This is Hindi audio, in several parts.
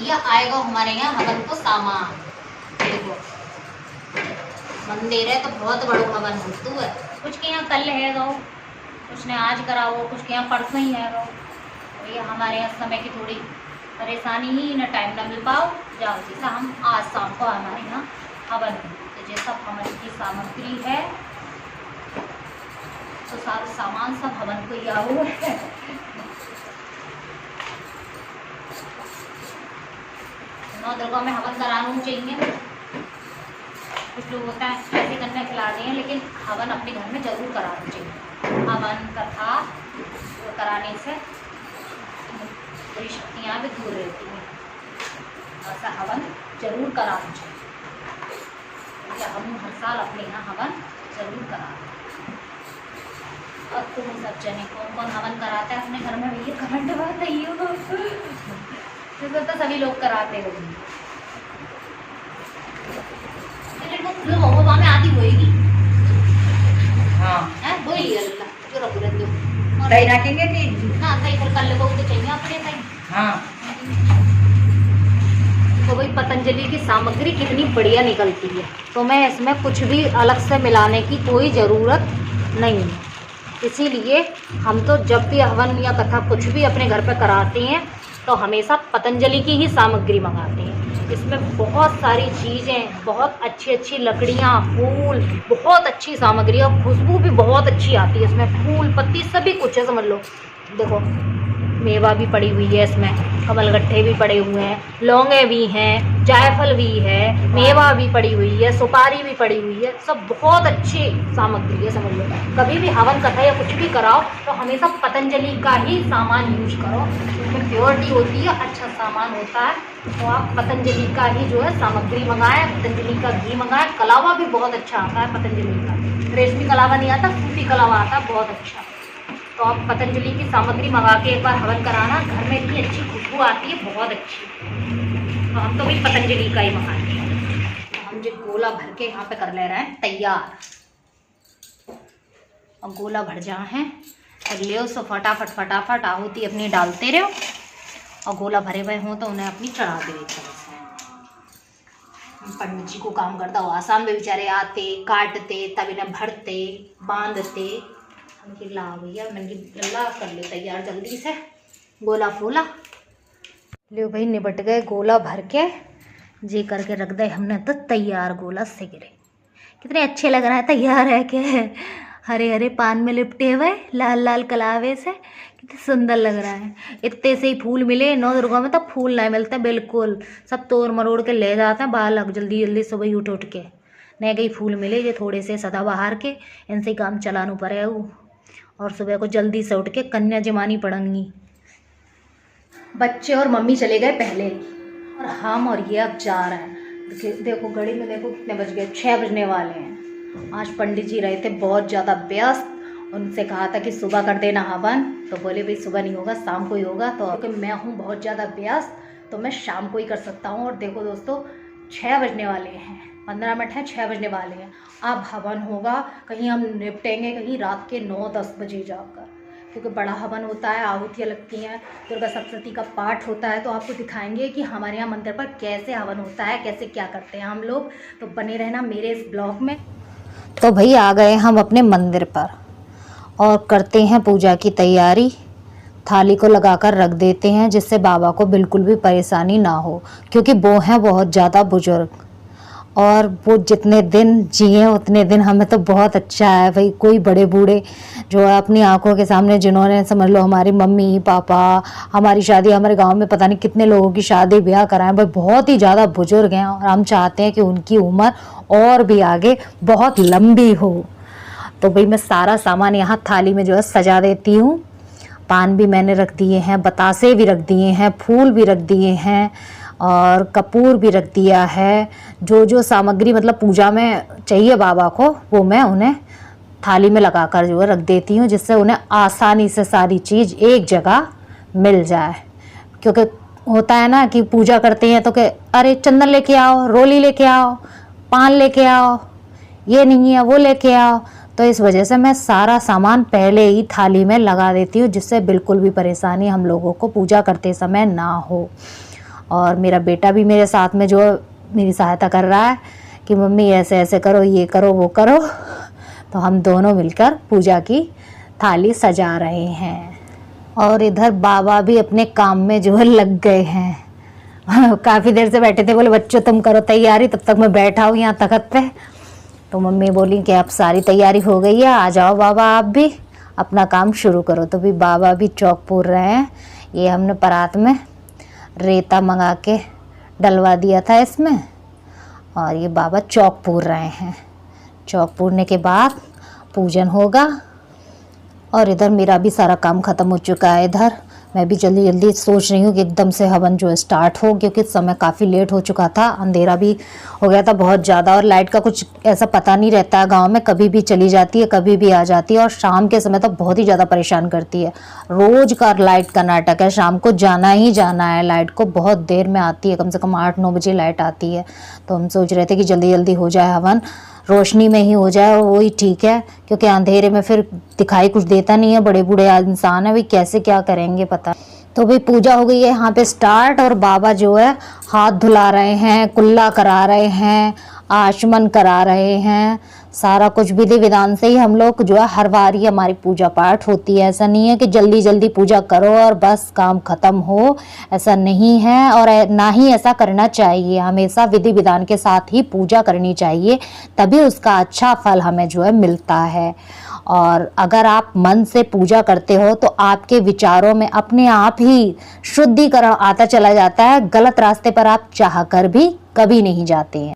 ये आएगा हमारे यहाँ हवन को सामान। देखो मंदिर है तो बहुत बड़ो हवन होतू है। कुछ के यहाँ कल है गो, कुछ ने आज कराओ, कुछ के यहाँ परसों ही है गो। तो ये हमारे यहाँ समय की थोड़ी परेशानी ही, न टाइम न मिल पाओ जाओ। जैसा हम आज शाम को हमारे यहाँ हवन है, तो जैसा हवन की सामग्री है तो सारा सामान सब हवन को ही आओ है। नौ दुर्गा में हवन कराना चाहिए। कुछ लोग होता है ऐसे करने खिला दें, लेकिन हवन अपने घर में जरूर कराना चाहिए। हवन कथा कराने से बुरी शक्तियाँ भी दूर रहती हैं। ऐसा हवन जरूर कराना चाहिए। हम हर साल अपने यहाँ हवन जरूर कराते हैं। और तुम सब जने कौन कौन हवन कराता है अपने घर में, भैया कमेंट बताइए। तो सभी लोग कराते होंगे, लेकिन वो में आती होएगी। हाँ है वो ही अल्लाह जो रब रंदो सही रखेंगे कि ना सही पर कल को तो चाहिए अपने सही। हाँ तो भाई पतंजलि की सामग्री कितनी बढ़िया निकलती है, तो मैं इसमें कुछ भी अलग से मिलाने की कोई ज़रूरत नहीं है। इसीलिए हम तो जब भी हवन या कथा कुछ भी अपने घर पे कराते हैं तो हमेशा पतंजलि की ही सामग्री मंगाते हैं। इसमें बहुत सारी चीज़ें, बहुत अच्छी अच्छी लकड़ियाँ, फूल, बहुत अच्छी सामग्री और खुशबू भी बहुत अच्छी आती है इसमें। फूल पत्ती सभी कुछ है समझ लो। देखो मेवा भी पड़ी हुई है इसमें, कमलगट्ठे भी पड़े हुए हैं, लौंगे भी हैं, जायफल भी है, मेवा भी पड़ी हुई है, सुपारी भी पड़ी हुई है। सब बहुत अच्छी सामग्री है समझ लो। कभी भी हवन कथा या कुछ भी कराओ तो हमेशा पतंजलि का ही सामान यूज करो, उसमें प्योरिटी होती है, अच्छा सामान होता है। तो आप पतंजलि का ही जो है सामग्री मंगाएं, पतंजलि का घी मंगाएं। कलावा भी बहुत अच्छा आता है पतंजलि का, रेशमी कलावा नहीं आता, सूती कलावा आता है बहुत अच्छा। तो आप पतंजलि की सामग्री मंगा के एक बार हवन कराना, घर में इतनी अच्छी खुशबू आती है बहुत अच्छी। तो हम तो भी पतंजलि का ही मंगाते हैं। तो हम जो गोला भर के यहाँ पे कर ले रहे हैं तैयार। और गोला भर जा है और ले सो फटाफट फटाफट आहुति अपनी डालते रहो, और गोला भरे हुए हों तो उन्हें अपनी चढ़ा दे एक तरह से। पंडित जी को काम करता हो आसाम में बेचारे आते, काटते, तब इन्हें भरते, बांधते। हम ला भैया मैंने गला कर ले तैयार जल्दी से। गोला फूला ले भाई, निबट गए गोला भर के जी करके रख दे हमने तो तैयार। गोला से गिरे कितने अच्छे लग रहा है तैयार है के, हरे हरे पान में लिपटे हुए लाल लाल कलावे से, कितने सुंदर लग रहा है। इतने से ही फूल मिले नौ दुर्गा में, तब फूल नहीं मिलते बिल्कुल, सब तोड़ मरोड़ के ले जाते हैं बालक जल्दी जल्दी सुबह ही उठ के। नए गई फूल मिले ये थोड़े से सदाबहार के, इनसे काम चलाना पड़े वो। और सुबह को जल्दी से उठ के कन्या जमानी पड़ेंगी। बच्चे और मम्मी चले गए पहले और हम और ये अब जा रहे हैं। देखो घड़ी में देखो कितने बज गए, 6 बजने वाले हैं। आज पंडित जी रहे थे बहुत ज़्यादा व्यस्त, उनसे कहा था कि सुबह कर देना हवन, तो बोले भाई सुबह नहीं होगा शाम को ही होगा। तो क्योंकि मैं हूँ बहुत ज़्यादा व्यस्त तो मैं शाम को ही कर सकता हूँ। और देखो दोस्तों 6 बजने वाले हैं, 15 मिनट हैं, 6 बजने वाले हैं। अब हवन होगा, कहीं हम निपटेंगे कहीं रात के 9-10 बजे जाकर, क्योंकि बड़ा हवन होता है, आहुतियाँ लगती हैं, दुर्गा सप्तशती का पाठ होता है। तो आपको दिखाएंगे कि हमारे यहाँ मंदिर पर कैसे हवन होता है, कैसे क्या करते हैं हम लोग। तो बने रहना मेरे इस ब्लॉग में। तो भाई आ गए हम अपने मंदिर पर और करते हैं पूजा की तैयारी। थाली को लगाकर रख देते हैं जिससे बाबा को बिल्कुल भी परेशानी ना हो, क्योंकि वो हैं बहुत ज़्यादा बुजुर्ग और वो जितने दिन जिए उतने दिन हमें तो बहुत अच्छा है भाई। कोई बड़े बूढ़े जो है अपनी आंखों के सामने, जिन्होंने समझ लो हमारी मम्मी पापा, हमारी शादी, हमारे गांव में पता नहीं कितने लोगों की शादी ब्याह कराएं भाई, बहुत ही ज़्यादा बुजुर्ग हैं और हम चाहते हैं कि उनकी उम्र और भी आगे बहुत लंबी हो। तो भाई मैं सारा सामान यहाँ थाली में जो है सजा देती हूँ। पान भी मैंने रख दिए हैं, बतासे भी रख दिए हैं, फूल भी रख दिए हैं और कपूर भी रख दिया है। जो जो सामग्री मतलब पूजा में चाहिए बाबा को वो मैं उन्हें थाली में लगाकर जो है रख देती हूँ, जिससे उन्हें आसानी से सारी चीज़ एक जगह मिल जाए। क्योंकि होता है ना कि पूजा करते हैं तो कि अरे चंदन लेके आओ, रोली लेके आओ, पान लेके आओ, ये नहीं है वो लेके आओ। तो इस वजह से मैं सारा सामान पहले ही थाली में लगा देती हूँ, जिससे बिल्कुल भी परेशानी हम लोगों को पूजा करते समय ना हो। और मेरा बेटा भी मेरे साथ में जो मेरी सहायता कर रहा है कि मम्मी ऐसे ऐसे करो, ये करो, वो करो। तो हम दोनों मिलकर पूजा की थाली सजा रहे हैं। और इधर बाबा भी अपने काम में जो है लग गए हैं। काफ़ी देर से बैठे थे, बोले बच्चों तुम करो तैयारी, तब तक मैं बैठा हूँ यहाँ तख्त पे। तो मम्मी बोली कि अब सारी तैयारी हो गई है, आ जाओ बाबा आप भी अपना काम शुरू करो। तो भी बाबा भी चौक पूर रहे हैं। ये हमने परात में रेता मंगा के डलवा दिया था इसमें, और ये बाबा चौक पूर रहे हैं। चौक पूरने के बाद पूजन होगा। और इधर मेरा भी सारा काम ख़त्म हो चुका है। इधर मैं भी जल्दी जल्दी सोच रही हूँ कि एकदम से हवन जो है स्टार्ट हो, क्योंकि समय काफ़ी लेट हो चुका था, अंधेरा भी हो गया था बहुत ज़्यादा। और लाइट का कुछ ऐसा पता नहीं रहता है गांव में, कभी भी चली जाती है, कभी भी आ जाती है। और शाम के समय तो बहुत ही ज़्यादा परेशान करती है। रोज़ का लाइट का नाटक है, शाम को जाना ही जाना है। लाइट को बहुत देर में आती है, कम से कम 8-9 बजे लाइट आती है। तो हम सोच रहे थे कि जल्दी जल्दी हो जाए हवन, रोशनी में ही हो जाए, वो ही ठीक है, क्योंकि अंधेरे में फिर दिखाई कुछ देता नहीं है। बड़े बूढ़े इंसान है, भाई कैसे क्या करेंगे पता। तो भाई पूजा हो गई है यहाँ पे स्टार्ट। और बाबा जो है हाथ धुला रहे हैं, कुल्ला करा रहे हैं, आचमन करा रहे हैं। सारा कुछ विधि विधान से ही हम लोग जो है हर बार ही हमारी पूजा पाठ होती है। ऐसा नहीं है कि जल्दी जल्दी पूजा करो और बस काम खत्म हो, ऐसा नहीं है। और ना ही ऐसा करना चाहिए, हमेशा विधि विधान के साथ ही पूजा करनी चाहिए, तभी उसका अच्छा फल हमें जो है मिलता है। और अगर आप मन से पूजा करते हो तो आपके विचारों में अपने आप ही शुद्धिकरण आता चला जाता है। गलत रास्ते पर आप चाहकर भी कभी नहीं जाते हैं।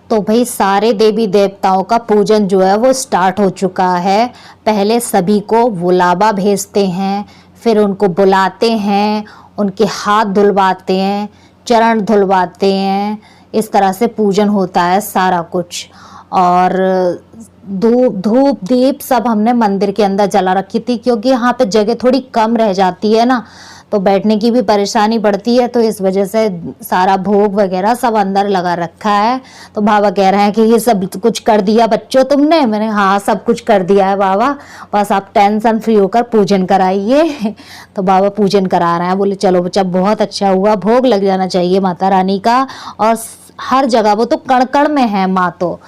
तो भाई सारे देवी देवताओं का पूजन जो है वो स्टार्ट हो चुका है। पहले सभी को बुलावा भेजते हैं, फिर उनको बुलाते हैं, उनके हाथ धुलवाते हैं, चरण धुलवाते हैं। इस तरह से पूजन होता है सारा कुछ। और धूप दीप सब हमने मंदिर के अंदर जला रखी थी, क्योंकि यहाँ पे जगह थोड़ी कम रह जाती है ना, तो बैठने की भी परेशानी पड़ती है। तो इस वजह से सारा भोग वगैरह सब अंदर लगा रखा है। तो बाबा कह रहे हैं कि ये सब कुछ कर दिया बच्चों तुमने? मैंने हाँ सब कुछ कर दिया है बाबा, बस आप टेंशन फ्री होकर पूजन कराइए। तो बाबा पूजन करा रहे हैं। बोले चलो बच्चा बहुत अच्छा हुआ, भोग लग जाना चाहिए माता रानी का। और हर जगह वो तो कण कण में है माँ, तो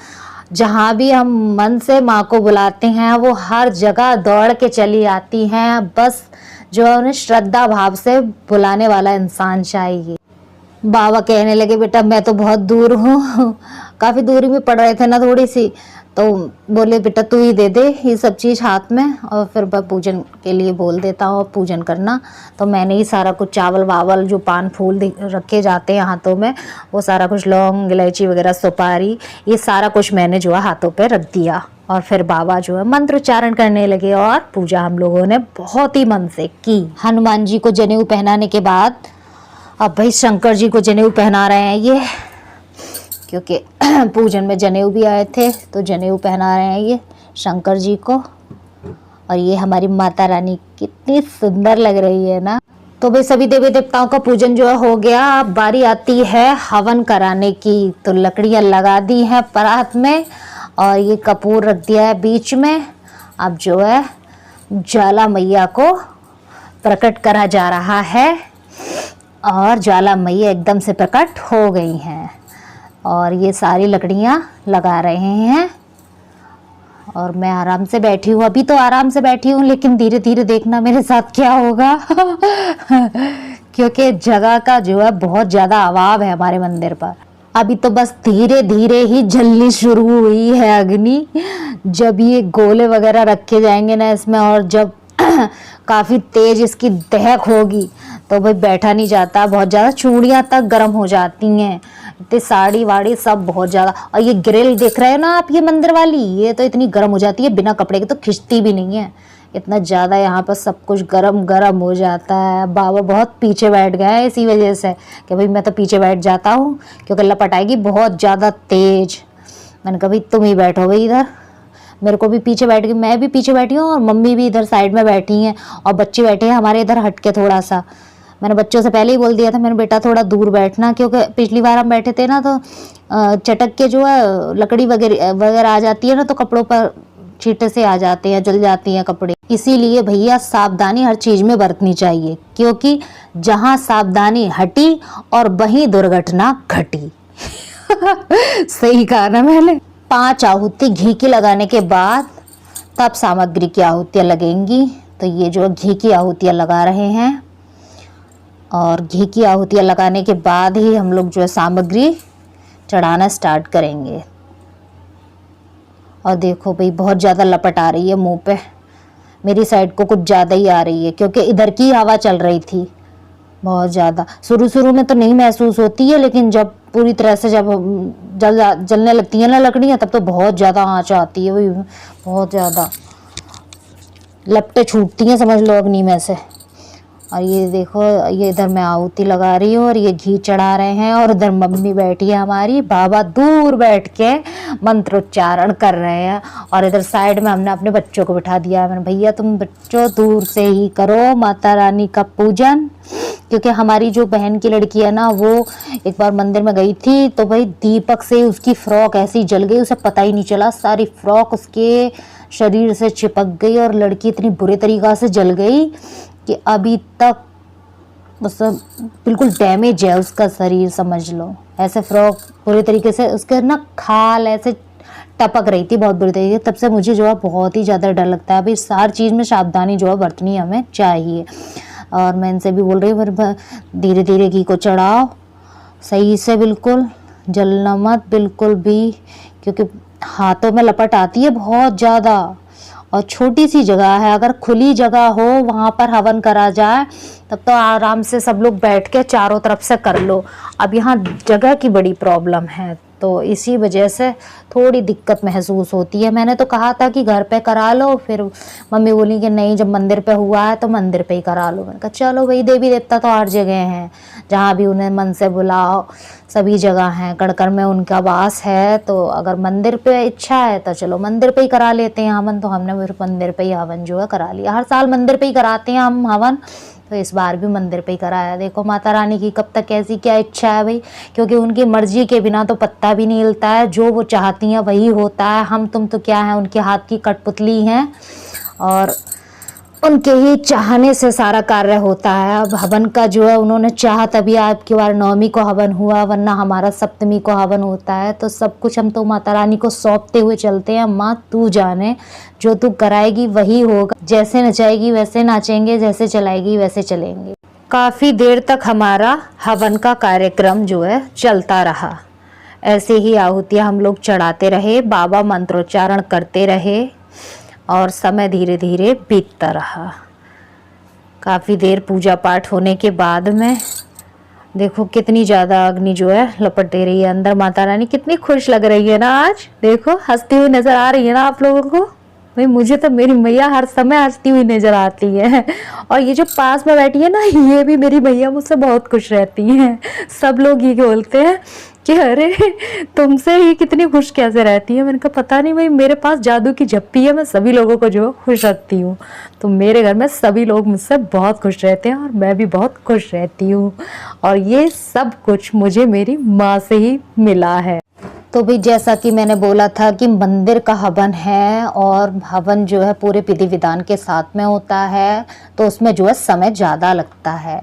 जहाँ भी हम मन से माँ को बुलाते हैं वो हर जगह दौड़ के चली आती हैं। बस जो है उन्हें श्रद्धा भाव से बुलाने वाला इंसान चाहिए। बाबा कहने लगे बेटा मैं तो बहुत दूर हूँ, काफ़ी दूरी में पड़ रहे थे ना थोड़ी सी, तो बोले बेटा तू ही दे दे ये सब चीज़ हाथ में, और फिर मैं पूजन के लिए बोल देता हूँ पूजन करना। तो मैंने ही सारा कुछ चावल वावल जो पान फूल रखे जाते हैं हाथों में, वो सारा कुछ लौंग इलायची वगैरह सुपारी, ये सारा कुछ मैंने जो है हाथों पे रख दिया। और फिर बाबा जो है मंत्र उच्चारण करने लगे और पूजा हम लोगों ने बहुत ही मन से की। हनुमान जी को जनेऊ पहनाने के बाद अब भाई शंकर जी को जनेऊ पहना रहे हैं ये, क्योंकि पूजन में जनेऊ भी आए थे, तो जनेऊ पहना रहे हैं ये शंकर जी को। और ये हमारी माता रानी कितनी सुंदर लग रही है ना। तो भाई सभी देवी देवताओं का पूजन जो है हो गया। अब बारी आती है हवन कराने की। तो लकड़ियाँ लगा दी हैं परात में और ये कपूर रख दिया है बीच में। अब जो है ज्वाला मैया को प्रकट करा जा रहा है और ज्वाला मैया एकदम से प्रकट हो गई हैं। और ये सारी लकड़ियाँ लगा रहे हैं और मैं आराम से बैठी हूँ। अभी तो आराम से बैठी हूँ, लेकिन धीरे धीरे देखना मेरे साथ क्या होगा क्योंकि जगह का जो है बहुत ज़्यादा अभाव है हमारे मंदिर पर। अभी तो बस धीरे धीरे ही जलनी शुरू हुई है अग्नि। जब ये गोले वगैरह रखे जाएंगे ना इसमें, और जब काफ़ी तेज इसकी दहक होगी तो भाई बैठा नहीं जाता, बहुत ज़्यादा चूड़ियाँ तक गर्म हो जाती हैं, इतनी साड़ी वाड़ी सब बहुत ज़्यादा। और ये ग्रिल देख रहे हो ना आप, ये मंदिर वाली, ये तो इतनी गर्म हो जाती है बिना कपड़े के तो खिंचती भी नहीं है, इतना ज़्यादा यहाँ पर सब कुछ गरम गरम हो जाता है। बाबा बहुत पीछे बैठ गए हैं इसी वजह से कि भाई मैं तो पीछे बैठ जाता हूँ क्योंकि लपट आएगी बहुत ज़्यादा तेज। मैंने कहा भाई तुम ही बैठो भाई इधर, मेरे को भी पीछे बैठ गई, मैं भी पीछे बैठी हूँ और मम्मी भी इधर साइड में बैठी हैं और बच्चे बैठे हैं हमारे इधर हट के थोड़ा सा। मैंने बच्चों से पहले ही बोल दिया था, मैंने बेटा थोड़ा दूर बैठना, क्योंकि पिछली बार हम बैठे थे ना तो चटक के जो है लकड़ी वगैरह आ जाती है ना, तो कपड़ों पर चींटे से आ जाते हैं, जल जाती हैं कपड़े। इसीलिए भैया सावधानी हर चीज में बरतनी चाहिए, क्योंकि जहां सावधानी हटी और वहीं दुर्घटना घटी। सही कहा ना मैंने। 5 आहुति घी की लगाने के बाद तब सामग्री की आहुतियाँ लगेंगी। तो ये जो घी की आहुतियाँ लगा रहे हैं, और घी की आहुतियाँ लगाने के बाद ही हम लोग जो है सामग्री चढ़ाना स्टार्ट करेंगे। और देखो भाई बहुत ज़्यादा लपट आ रही है मुंह पे, मेरी साइड को कुछ ज़्यादा ही आ रही है, क्योंकि इधर की हवा चल रही थी बहुत ज़्यादा। शुरू में तो नहीं महसूस होती है, लेकिन जब पूरी तरह से जब जलने लगती है ना लकड़ियाँ, तब तो बहुत ज़्यादा आँच आती है भाई, बहुत ज़्यादा लपटें छूटती हैं समझ लो अग्नि में से। और ये देखो, ये इधर मैं आहुति लगा रही हूँ और ये घी चढ़ा रहे हैं, और इधर मम्मी बैठी है हमारी, बाबा दूर बैठ के मंत्रोच्चारण कर रहे हैं। और इधर साइड में हमने अपने बच्चों को बिठा दिया है। मैंने भैया तुम बच्चों दूर से ही करो माता रानी का पूजन, क्योंकि हमारी जो बहन की लड़की है ना, वो एक बार मंदिर में गई थी, तो भाई दीपक से उसकी फ्रॉक ऐसी जल गई, उसे पता ही नहीं चला, सारी फ्रॉक उसके शरीर से चिपक गई, और लड़की इतनी बुरे तरीक़ा से जल गई कि अभी तक मतलब बिल्कुल डैमेज है उसका शरीर, समझ लो। ऐसे फ्रॉक पूरी तरीके से उसके ना खाल ऐसे टपक रही थी बहुत बुरी तरीके से। तब से मुझे जो है बहुत ही ज़्यादा डर लगता है। अभी सारी चीज़ में सावधानी जो है बरतनी हमें चाहिए। और मैं इनसे भी बोल रही हूँ धीरे धीरे घी को चढ़ाओ सही से, बिल्कुल जलना मत बिल्कुल भी, क्योंकि हाथों में लपट आती है बहुत ज़्यादा। और छोटी सी जगह है, अगर खुली जगह हो वहाँ पर हवन करा जाए तब तो आराम से सब लोग बैठ के चारों तरफ से कर लो। अब यहाँ जगह की बड़ी प्रॉब्लम है, तो इसी वजह से थोड़ी दिक्कत महसूस होती है। मैंने तो कहा था कि घर पे करा लो, फिर मम्मी बोली कि नहीं जब मंदिर पे हुआ है तो मंदिर पे ही करा लो। मैंने कहा चलो भाई, देवी देवता तो हर जगह हैं, जहाँ भी उन्हें मन से बुलाओ सभी जगह हैं, कड़कर में उनका वास है। तो अगर मंदिर पे इच्छा है तो चलो मंदिर पे ही करा लेते हैं हवन। तो हमने फिर मंदिर पे ही हवन जो है करा लिया। हर साल मंदिर पे ही कराते हैं हम हवन, तो इस बार भी मंदिर पे ही कराया। देखो माता रानी की कब तक कैसी क्या इच्छा है भाई, क्योंकि उनकी मर्जी के बिना तो पत्ता भी नहीं हिलता है। जो वो चाहती हैं वही होता है। हम तुम तो क्या है, उनके हाथ की कठपुतली हैं, और उनके ही चाहने से सारा कार्य होता है। अब हवन का जो है उन्होंने चाहा तभी आपकी बार 9वीं को हवन हुआ, वरना हमारा 7वीं को हवन होता है। तो सब कुछ हम तो माता रानी को सौंपते हुए चलते हैं। माँ तू जाने, जो तू कराएगी वही होगा, जैसे नचाएगी वैसे नाचेंगे, जैसे चलाएगी वैसे चलेंगे। काफ़ी देर तक हमारा हवन का कार्यक्रम जो है चलता रहा। ऐसे ही आहुतियाँ हम लोग चढ़ाते रहे, बाबा मंत्रोच्चारण करते रहे, और समय धीरे धीरे बीतता रहा। काफ़ी देर पूजा पाठ होने के बाद में देखो कितनी ज़्यादा अग्नि जो है लपट दे रही है अंदर। माता रानी कितनी खुश लग रही है ना आज, देखो हंसती हुई नज़र आ रही है ना आप लोगों को। भाई मुझे तो मेरी मैया हर समय हंसती हुई नज़र आती है। और ये जो पास में बैठी है ना, ये भी मेरी मैया मुझसे बहुत खुश रहती हैं। सब लोग ये बोलते हैं कि अरे तुमसे ही कितनी खुश कैसे रहती है। मैंने कहा पता नहीं भाई, मेरे पास जादू की झप्पी है, मैं सभी लोगों को जो खुश रखती हूँ। तो मेरे घर में सभी लोग मुझसे बहुत खुश रहते हैं और मैं भी बहुत खुश रहती हूँ। और ये सब कुछ मुझे मेरी माँ से ही मिला है। तो भी जैसा कि मैंने बोला था कि मंदिर का हवन है, और हवन जो है पूरे विधि विधान के साथ में होता है, तो उसमें जो है समय ज़्यादा लगता है।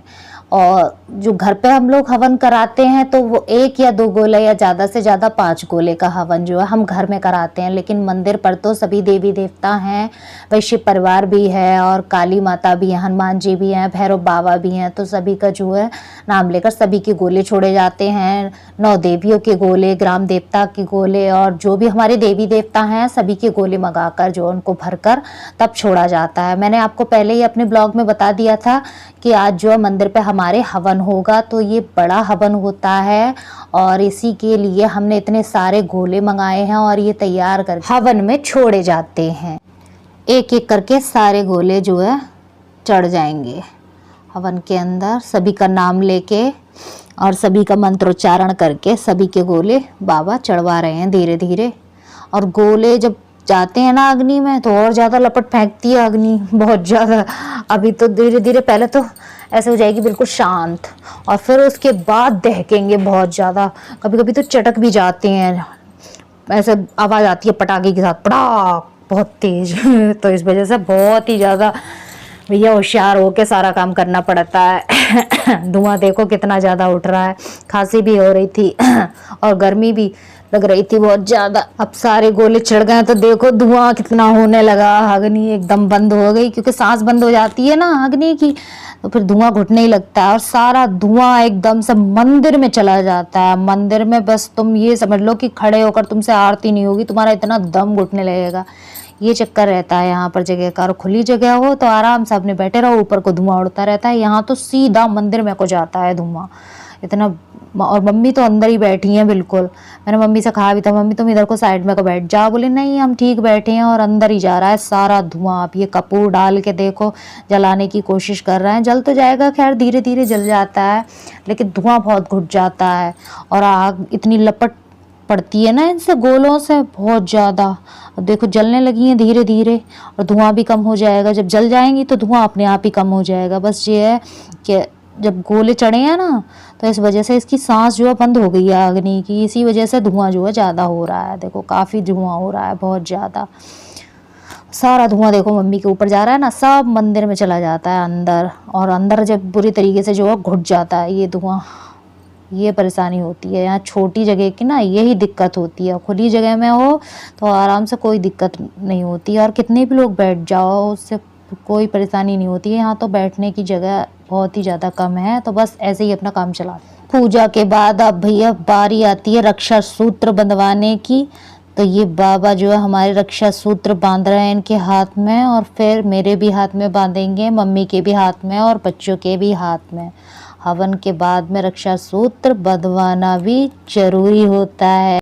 और जो घर पे हम लोग हवन कराते हैं तो वो 1 या 2 गोले या ज़्यादा से ज़्यादा 5 गोले का हवन जो है हम घर में कराते हैं। लेकिन मंदिर पर तो सभी देवी देवता हैं, वैश्य परिवार भी है, और काली माता भी है, हनुमान जी भी हैं, भैरव बाबा भी हैं। तो सभी का जो है नाम लेकर सभी के गोले छोड़े जाते हैं। 9 देवियों के गोले, ग्राम देवता के गोले, और जो भी हमारे देवी देवता हैं सभी के गोले मंगाकर जो उनको भरकर तब छोड़ा जाता है। मैंने आपको पहले ही अपने ब्लॉग में बता दिया था कि आज जो है मंदिर पे हमारे हवन होगा। तो ये बड़ा हवन होता है, और इसी के लिए हमने इतने सारे गोले मंगाए हैं, और ये तैयार कर हवन में छोड़े जाते हैं। एक एक करके सारे गोले जो है चढ़ जाएंगे हवन के अंदर, सभी का नाम लेके और सभी का मंत्रोच्चारण करके सभी के गोले बाबा चढ़वा रहे हैं धीरे धीरे। और गोले जब जाते हैं ना अग्नि में तो और ज़्यादा लपट फेंकती है अग्नि, बहुत ज़्यादा। अभी तो धीरे धीरे पहले तो ऐसे हो जाएगी बिल्कुल शांत, और फिर उसके बाद दहकेंगे बहुत ज़्यादा। कभी कभी तो चटक भी जाते हैं, ऐसे आवाज़ आती है पटाखे के साथ, पटाख बहुत तेज तो इस वजह से बहुत ही ज़्यादा भैया होशियार होके सारा काम करना पड़ता है। धुआं देखो कितना ज़्यादा उठ रहा है, खांसी भी हो रही थी और गर्मी भी लग रही थी बहुत ज़्यादा। अब सारे गोले चढ़ गए तो देखो धुआं कितना होने लगा। अग्नि एकदम बंद हो गई, क्योंकि सांस बंद हो जाती है ना अग्नि की, तो फिर धुआं घुटने ही लगता है और सारा धुआं एकदम से मंदिर में चला जाता है। मंदिर में बस तुम ये समझ लो कि खड़े होकर तुमसे आरती नहीं होगी, तुम्हारा इतना दम घुटने लगेगा। ये चक्कर रहता है यहाँ पर जगह का। और खुली जगह हो तो आराम से अपने बैठे रहो, ऊपर को धुआं उड़ता रहता है। यहाँ तो सीधा मंदिर में को जाता है धुआं इतना। और मम्मी तो अंदर ही बैठी हैं बिल्कुल। मैंने मम्मी से कहा भी था, मम्मी तुम इधर को साइड में को बैठ जाओ, बोले नहीं हम ठीक बैठे हैं, और अंदर ही जा रहा है सारा धुआं। आप ये कपूर डाल के देखो, जलाने की कोशिश कर रहे हैं, जल तो जाएगा, खैर धीरे धीरे जल जाता है, लेकिन धुआं बहुत घुट जाता है। और आग इतनी लपट पड़ती है ना इनसे, गोलों से बहुत ज़्यादा। देखो जलने लगी हैं धीरे धीरे, और धुआं भी कम हो जाएगा। जब जल जाएंगी तो धुआं अपने आप ही कम हो जाएगा। बस ये है कि जब गोले चढ़े हैं ना, तो इस वजह से इसकी सांस जो है बंद हो गई है अग्नि की, इसी वजह से धुआं जो है ज़्यादा हो रहा है। देखो काफ़ी धुआं हो रहा है, बहुत ज़्यादा। सारा धुआं देखो मम्मी के ऊपर जा रहा है ना, सब मंदिर में चला जाता है अंदर, और अंदर जब बुरी तरीके से जो है घुट जाता है ये धुआं। ये परेशानी होती है यहाँ छोटी जगह की ना, यही दिक्कत होती है। खुली जगह में हो तो आराम से कोई दिक्कत नहीं होती, और कितने भी लोग बैठ जाओ उससे कोई परेशानी नहीं होती है। यहाँ तो बैठने की जगह बहुत ही ज़्यादा कम है, तो बस ऐसे ही अपना काम चला। पूजा के बाद अब भैया बारी आती है रक्षा सूत्र बंधवाने की। तो ये बाबा जो है हमारे रक्षा सूत्र बांध रहे हैं इनके हाथ में, और फिर मेरे भी हाथ में बांधेंगे, मम्मी के भी हाथ में और बच्चों के भी हाथ में। हवन के बाद में रक्षा सूत्र बंधवाना भी जरूरी होता है।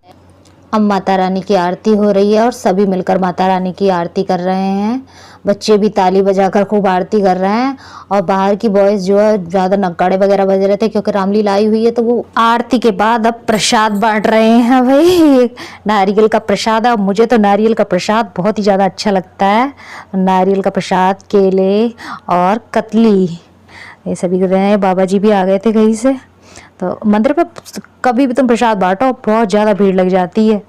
अब माता रानी की आरती हो रही है और सभी मिलकर माता रानी की आरती कर रहे हैं। बच्चे भी ताली बजाकर खूब आरती कर रहे हैं, और बाहर की बॉयज़ जो है ज़्यादा नगाड़े वगैरह बज रहे थे, क्योंकि रामलीला आई हुई है। तो वो आरती के बाद अब प्रसाद बांट रहे हैं भाई, नारियल का प्रसाद। अब मुझे तो नारियल का प्रसाद बहुत ही ज़्यादा अच्छा लगता है। नारियल का प्रसाद, केले और कतली, ये सभी कर रहे हैं। बाबा जी भी आ गए थे कहीं से। तो मंदिर पे कभी भी तुम प्रसाद बांटो बहुत ज़्यादा भीड़ लग जाती है,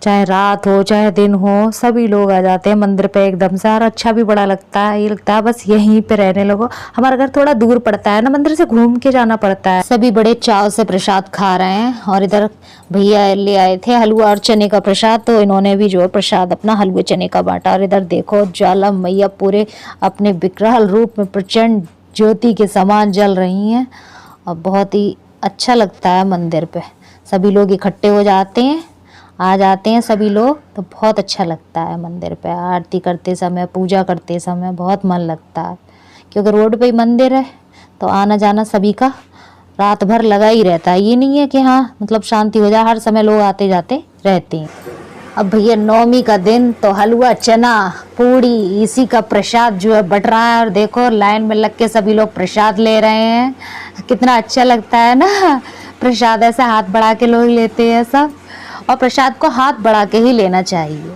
चाहे रात हो चाहे दिन हो, सभी लोग आ जाते हैं मंदिर पे एकदम से। और अच्छा भी बड़ा लगता है, ये लगता है बस यहीं पे रहने लगो। हमारा घर थोड़ा दूर पड़ता है ना, मंदिर से घूम के जाना पड़ता है। सभी बड़े चाव से प्रसाद खा रहे हैं, और इधर भैया ले आए थे हलवा और चने का प्रसाद, तो इन्होंने भी जो है प्रसाद अपना हलवे चने का बांटा। और इधर देखो ज्वाला मैया पूरे अपने विकराल रूप में प्रचंड ज्योति के समान जल रही हैं, और बहुत ही अच्छा लगता है। मंदिर पे सभी लोग इकट्ठे हो जाते हैं, आ जाते हैं सभी लोग, तो बहुत अच्छा लगता है। मंदिर पे आरती करते समय, पूजा करते समय बहुत मन लगता है, क्योंकि रोड पे ही मंदिर है, तो आना जाना सभी का रात भर लगा ही रहता है। ये नहीं है कि हाँ मतलब शांति हो जाए, हर समय लोग आते जाते रहते हैं। अब भैया नवमी का दिन, तो हलवा चना पूड़ी इसी का प्रसाद जो है बट रहा है। और देखो लाइन में लग के सभी लोग प्रसाद ले रहे हैं, कितना अच्छा लगता है ना। प्रसाद ऐसे हाथ बढ़ा के लोग लेते हैं सब, और प्रसाद को हाथ बढ़ा के ही लेना चाहिए।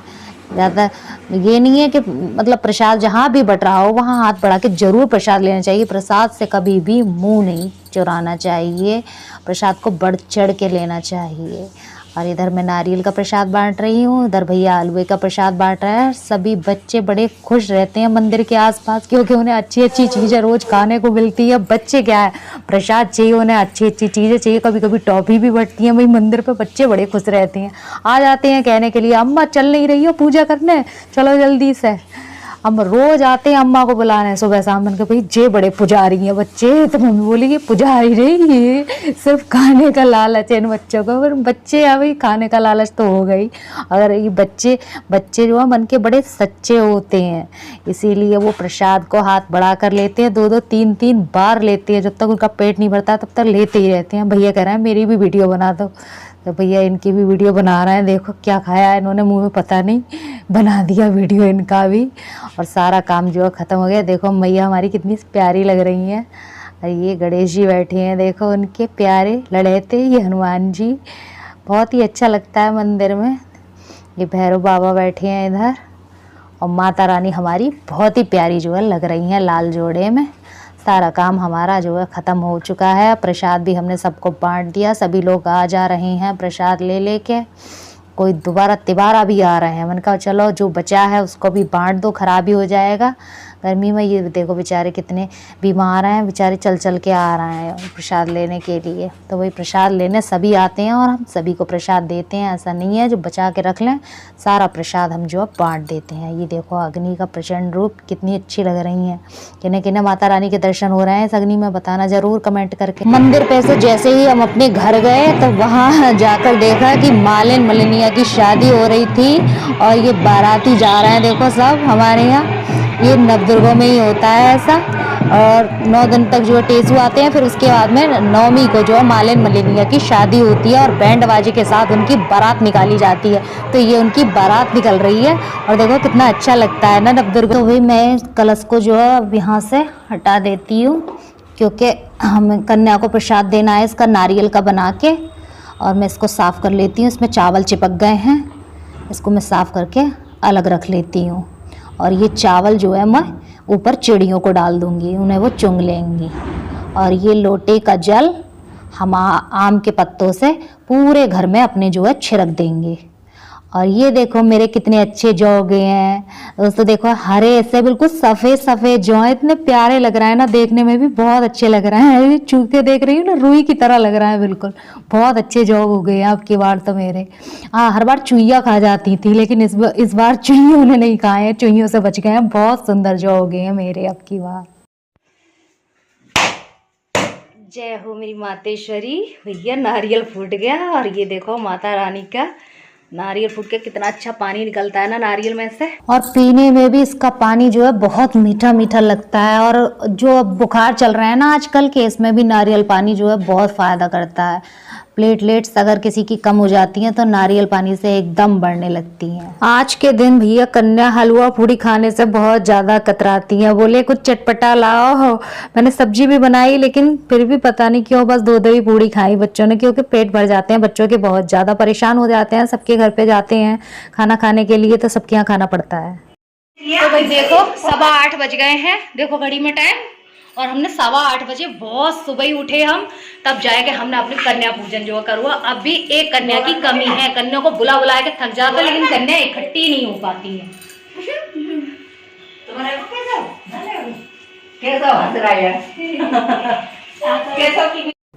ज़्यादा ये नहीं है कि मतलब प्रसाद जहाँ भी बट रहा हो वहाँ हाथ बढ़ा के जरूर प्रसाद लेना चाहिए। प्रसाद से कभी भी मुंह नहीं चुराना चाहिए, प्रसाद को बढ़ चढ़ के लेना चाहिए। और इधर मैं नारियल का प्रसाद बांट रही हूँ, इधर भैया हलवे का प्रसाद बांट रहे हैं। सभी बच्चे बड़े खुश रहते हैं मंदिर के आसपास, क्योंकि उन्हें अच्छी अच्छी चीज़ें रोज़ खाने को मिलती है। बच्चे क्या है, प्रसाद चाहिए उन्हें, अच्छी अच्छी चीज़ें चाहिए, कभी कभी टॉफ़ी भी बढ़ती है। वही मंदिर पे बच्चे बड़े खुश रहते हैं, आ जाते हैं कहने के लिए अम्मा चल नहीं रही हो पूजा करने, चलो जल्दी से। हम रोज आते हैं अम्मा को बुलाने सुबह शाम। मैंने कहा भाई जे बड़े पुजारी हैं बच्चे, तो मम्मी बोली कि पुजारी नहीं, ये सिर्फ खाने का लालच है इन बच्चों को। पर बच्चे हैं भाई, खाने का लालच तो हो गई। अगर ये बच्चे जो है मन के बड़े सच्चे होते हैं, इसीलिए वो प्रसाद को हाथ बढ़ा कर लेते हैं, 2-2 3-3 बार लेते हैं। जब तक उनका पेट नहीं भरता तब तक लेते ही रहते हैं। भैया कह रहे हैं मेरी भी वीडियो बना दो, तो भैया इनकी भी वीडियो बना रहे हैं। देखो क्या खाया है इन्होंने मुंह में पता नहीं, बना दिया वीडियो इनका भी। और सारा काम जो है ख़त्म हो गया। देखो मैया हमारी कितनी प्यारी लग रही हैं, और ये गणेश जी बैठे हैं, देखो उनके प्यारे लड़ेते, ये हनुमान जी, बहुत ही अच्छा लगता है मंदिर में। ये भैरव बाबा बैठे हैं इधर, और माता रानी हमारी बहुत ही प्यारी जो है लग रही हैं लाल जोड़े में। सारा काम हमारा जो है ख़त्म हो चुका है। प्रसाद भी हमने सबको बांट दिया, सभी लोग आ जा रहे हैं प्रसाद ले लेके। कोई दोबारा तिबारा भी आ रहे हैं। मैंने कहा चलो जो बचा है उसको भी बांट दो, खराब ही हो जाएगा गर्मी में। ये देखो बेचारे कितने बीमार हैं, बेचारे चल चल के आ रहे हैं प्रसाद लेने के लिए। तो वही प्रसाद लेने सभी आते हैं और हम सभी को प्रसाद देते हैं। ऐसा नहीं है जो बचा के रख लें, सारा प्रसाद हम जो है बांट देते हैं। ये देखो अग्नि का प्रचंड रूप, कितनी अच्छी लग रही हैं। किन्हें किन्हें माता रानी के दर्शन हो रहे हैं इस अग्नि में, बताना ज़रूर कमेंट करके। मंदिर पे से जैसे ही हम अपने घर गए तो वहाँ जाकर देखा कि मालिन मलिनिया की शादी हो रही थी और ये बाराती जा रहे हैं। देखो सब हमारे यहाँ ये नवदुर्गों में ही होता है ऐसा। और 9 दिन तक जो टेसू आते हैं, फिर उसके बाद में नवमी को जो है मालिन मलिनिया की शादी होती है और बैंड बाजे के साथ उनकी बारात निकाली जाती है। तो ये उनकी बारात निकल रही है और देखो कितना अच्छा लगता है ना नवदुर्ग। तो वही मैं कलश को जो है अब यहाँ से हटा देती हूँ, क्योंकि हम कन्या को प्रसाद देना है इसका नारियल का बना के। और मैं इसको साफ़ कर लेती हूँ, इसमें चावल चिपक गए हैं, इसको मैं साफ़ करके अलग रख लेती हूँ। और ये चावल जो है मैं ऊपर चिड़ियों को डाल दूँगी, उन्हें वो चुंग लेंगी। और ये लोटे का जल हम आम के पत्तों से पूरे घर में अपने जो है छिड़क देंगे। और ये देखो मेरे कितने अच्छे जौ उगे हैं दोस्तों। देखो हरे ऐसे बिल्कुल सफ़ेद सफ़ेद जौ हैं, इतने प्यारे लग रहे हैं ना, देखने में भी बहुत अच्छे लग रहे हैं। ये छू के देख रही हूँ ना, रुई की तरह लग रहा है बिल्कुल। बहुत अच्छे जौ उगे हैं अब की बार तो मेरे। हर बार चुईया खा जाती थी, लेकिन इस बार चुईयों ने नहीं खाए हैं, चुईयों से बच गए हैं। बहुत सुंदर जौ उगे हैं मेरे अब की बार। जय हो मेरी मातेश्वरी। भैया नारियल फूट गया और ये देखो माता रानी का नारियल फूट के कितना अच्छा पानी निकलता है ना नारियल में से। और पीने में भी इसका पानी जो है बहुत मीठा मीठा लगता है। और जो बुखार चल रहा है ना आजकल के, इसमें भी नारियल पानी जो है बहुत फ़ायदा करता है। प्लेटलेट्स अगर किसी की कम हो जाती हैं तो नारियल पानी से एकदम बढ़ने लगती हैं। आज के दिन भैया कन्या हलवा पूड़ी खाने से बहुत ज़्यादा कतराती हैं, बोले कुछ चटपटा लाओ। मैंने सब्जी भी बनाई, लेकिन फिर भी पता नहीं क्यों बस दो ही पूड़ी खाई बच्चों ने, क्योंकि पेट भर जाते हैं बच्चों के, बहुत ज़्यादा परेशान हो जाते हैं। सबके घर पे जाते हैं खाना खाने के लिए तो सबके यहाँ खाना पड़ता है। तो भाई देखो 7:15 बज गए हैं, देखो घड़ी में टाइम। और हमने 8:15 बजे बहुत सुबह ही उठे हम, तब जाएंगे हमने अपनी कन्या पूजन जो करुआ। अब भी एक कन्या की कमी है, कन्या को बुला बुला के थक जाते, लेकिन कन्या इकट्ठी नहीं हो पाती है।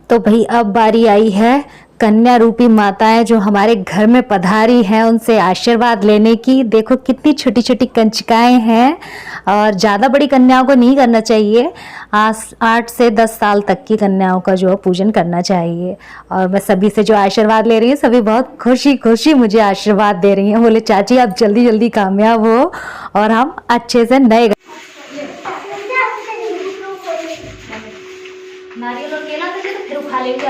तो भाई अब बारी आई है कन्या रूपी माताएं जो हमारे घर में पधारी हैं उनसे आशीर्वाद लेने की। देखो कितनी छोटी छोटी कंचिकाएं हैं और ज़्यादा बड़ी कन्याओं को नहीं करना चाहिए। 8 से 10 साल तक की कन्याओं का जो पूजन करना चाहिए। और मैं सभी से जो आशीर्वाद ले रही हूँ, सभी बहुत खुशी खुशी मुझे आशीर्वाद दे रही हैं। बोले चाची आप जल्दी जल्दी कामयाब हो और हम अच्छे से नए नारियल और केला दे तो फिर खा लेंगे।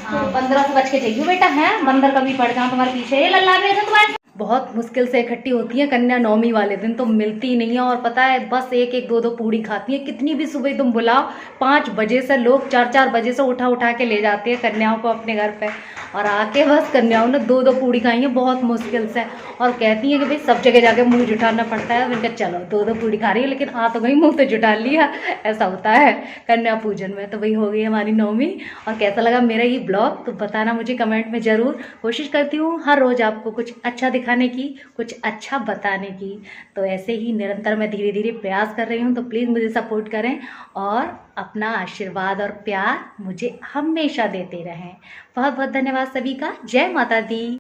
हाँ 15 से बच के जाइयो बेटा, है बंदर कभी पड़ जाओ तुम्हारे पीछे। ये लल्ला भी तुम्हारे बहुत मुश्किल से इकट्ठी होती है कन्या नवमी वाले दिन, तो मिलती नहीं है। और पता है बस एक एक दो पूड़ी खाती है। कितनी भी सुबह तुम बुलाओ, 5 बजे से लोग 4 बजे से उठा के ले जाते हैं कन्याओं को अपने घर पे। और आके बस कन्याओं ने 2 पूड़ी खाई है बहुत मुश्किल से। और कहती हैं कि भाई सब जगह जाके मुंह जुटाना पड़ता है। मैंने कहा चलो 2 पूड़ी खा रही है, लेकिन आ तो गई मुँह तो जुटा लिया। ऐसा होता है कन्या पूजन में। तो वही हो गई हमारी नवमी। और कैसा लगा मेरा ये ब्लॉग तो बताना मुझे कमेंट में ज़रूर। कोशिश करती हूँ हर रोज़ आपको कुछ अच्छा दिखाने की, कुछ अच्छा बताने की। तो ऐसे ही निरंतर मैं धीरे धीरे प्रयास कर रही हूँ। तो प्लीज़ मुझे सपोर्ट करें और अपना आशीर्वाद और प्यार मुझे हमेशा देते रहें। बहुत बहुत धन्यवाद सभी का। जय माता दी।